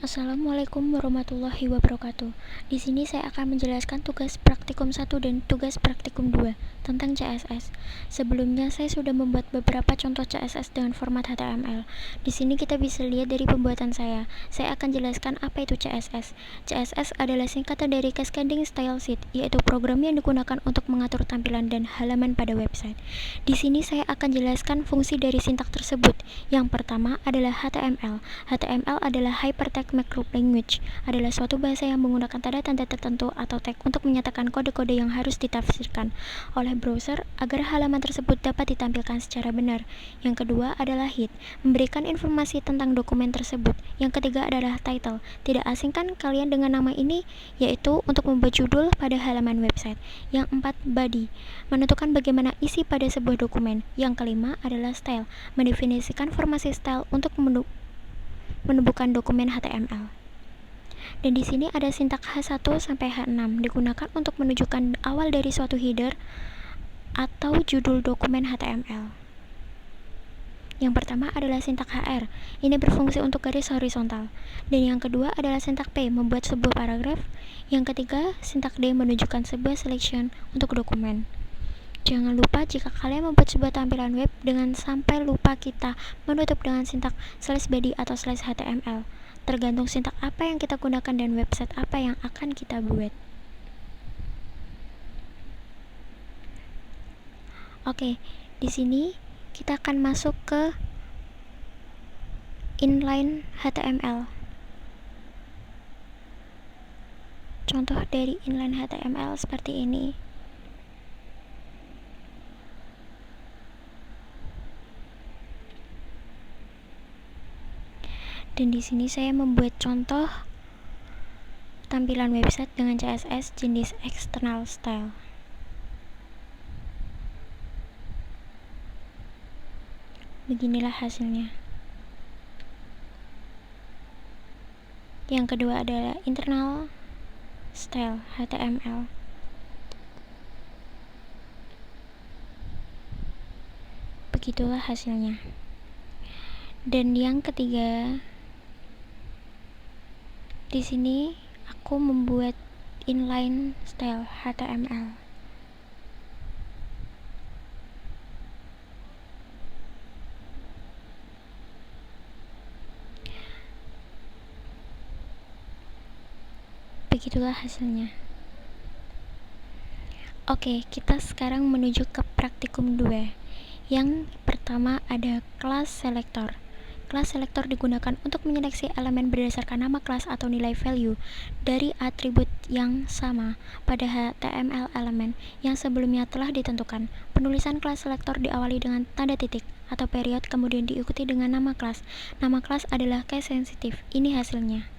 Assalamualaikum warahmatullahi wabarakatuh. Di sini saya akan menjelaskan tugas praktikum 1 dan tugas praktikum 2 tentang CSS. Sebelumnya saya sudah membuat beberapa contoh CSS dengan format HTML. Di sini kita bisa lihat dari pembuatan saya. Saya akan jelaskan apa itu CSS. CSS adalah singkatan dari Cascading Style Sheet, yaitu program yang digunakan untuk mengatur tampilan dan halaman pada website. Di sini saya akan jelaskan fungsi dari sintak tersebut. Yang pertama adalah HTML. HTML adalah Hypertext Markup Language, adalah suatu bahasa yang menggunakan tanda-tanda tertentu atau tag untuk menyatakan kode-kode yang harus ditafsirkan oleh browser agar halaman tersebut dapat ditampilkan secara benar. Yang kedua adalah head, memberikan informasi tentang dokumen tersebut. Yang ketiga adalah title, tidak asingkan kalian dengan nama ini, yaitu untuk membuat judul pada halaman website. Yang empat, body, menentukan bagaimana isi pada sebuah dokumen. Yang kelima adalah style, mendefinisikan formasi style untuk menumbuhkan dokumen HTML. Dan di sini ada sintak H1 sampai H6 digunakan untuk menunjukkan awal dari suatu header atau judul dokumen HTML. Yang pertama adalah sintak HR. Ini berfungsi untuk garis horizontal. Dan yang kedua adalah sintak P, membuat sebuah paragraf. Yang ketiga, sintak D menunjukkan sebuah selection untuk dokumen. Jangan lupa jika kalian membuat sebuah tampilan web dengan sampai lupa kita menutup dengan sintak /body atau /html. Tergantung sintak apa yang kita gunakan dan website apa yang akan kita buat. Oke, di sini kita akan masuk ke inline HTML. Contoh dari inline HTML seperti ini. Dan di sini saya membuat contoh tampilan website dengan CSS jenis external style. Beginilah hasilnya. Yang kedua adalah internal style HTML. Begitulah hasilnya. Dan yang ketiga, di sini aku membuat inline style HTML. Begitulah hasilnya. Oke, kita sekarang menuju ke praktikum 2. Yang pertama ada class selector. Class selector digunakan untuk menyeleksi elemen berdasarkan nama kelas atau nilai value dari atribut yang sama pada HTML elemen yang sebelumnya telah ditentukan. Penulisan class selector diawali dengan tanda titik atau period, kemudian diikuti dengan nama kelas. Nama kelas adalah case sensitive. Ini hasilnya.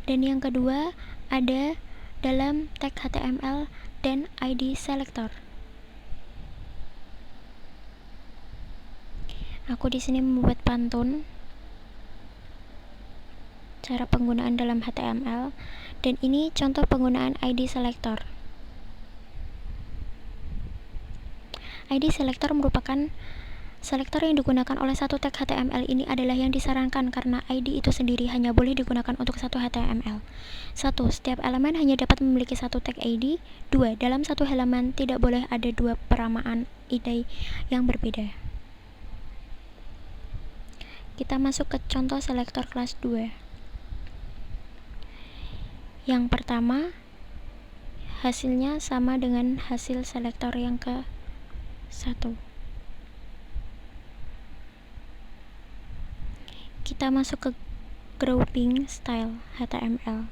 Dan yang kedua ada dalam tag HTML dan ID selector. Aku di sini membuat pantun cara penggunaan dalam HTML, dan ini contoh penggunaan ID selector. ID selector merupakan selektor yang digunakan oleh satu tag HTML. Ini adalah yang disarankan karena ID itu sendiri hanya boleh digunakan untuk satu HTML. 1. Setiap elemen hanya dapat memiliki satu tag ID. 2. Dalam satu halaman tidak boleh ada dua peramaan ID yang berbeda. Kita masuk ke contoh selektor kelas 2. Yang pertama, hasilnya sama dengan hasil selektor yang ke 1. Kita masuk ke grouping style HTML.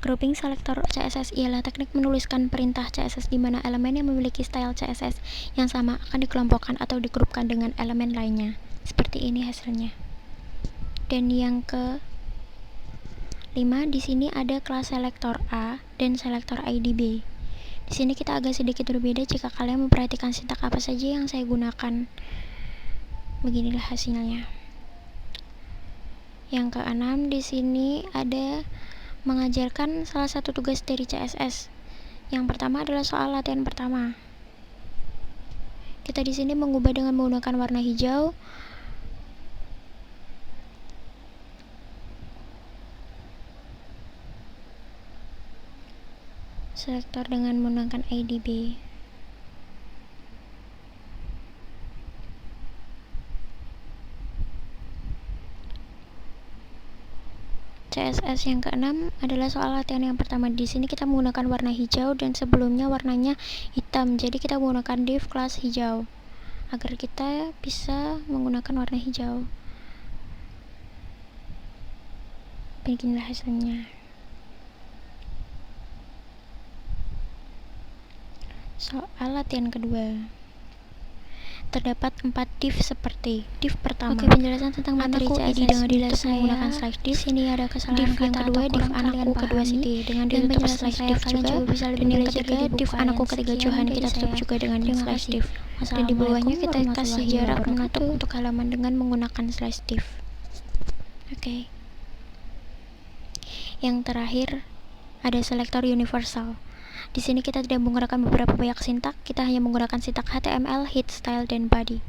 Grouping selector CSS ialah teknik menuliskan perintah CSS di mana elemen yang memiliki style CSS yang sama akan dikelompokkan atau digrupkan dengan elemen lainnya. Seperti ini hasilnya. Dan yang ke 5, di sini ada kelas selector A dan selector ID B. Di sini kita agak sedikit berbeda jika kalian memperhatikan sintak apa saja yang saya gunakan. Beginilah hasilnya. Yang ke-6, di sini ada mengajarkan salah satu tugas dari CSS. Yang pertama adalah soal latihan pertama. Kita di sini mengubah dengan menggunakan warna hijau. Selektor dengan menggunakan IDB. CSS yang keenam adalah soal latihan yang pertama. Di sini kita menggunakan warna hijau dan sebelumnya warnanya hitam. Jadi kita menggunakan div kelas hijau agar kita bisa menggunakan warna hijau. Beginilah hasilnya. Soal latihan kedua. Terdapat 4 div seperti div pertama. Oke, penjelasan tentang materi CSS dengan untuk menggunakan slash div. Sini ada kesalahan Div yang kedua div anakku kedua Siti dengan ditutup slash div juga. Dan yang ketiga div anakku ketiga Johan kita tutup juga dengan slash div. Dan di bawahnya kita kasih jarak menutup untuk halaman dengan menggunakan slash div. Oke. Yang terakhir ada selektor universal. Di sini kita tidak menggunakan beberapa banyak sintak, kita hanya menggunakan sintak HTML, head, style, dan body.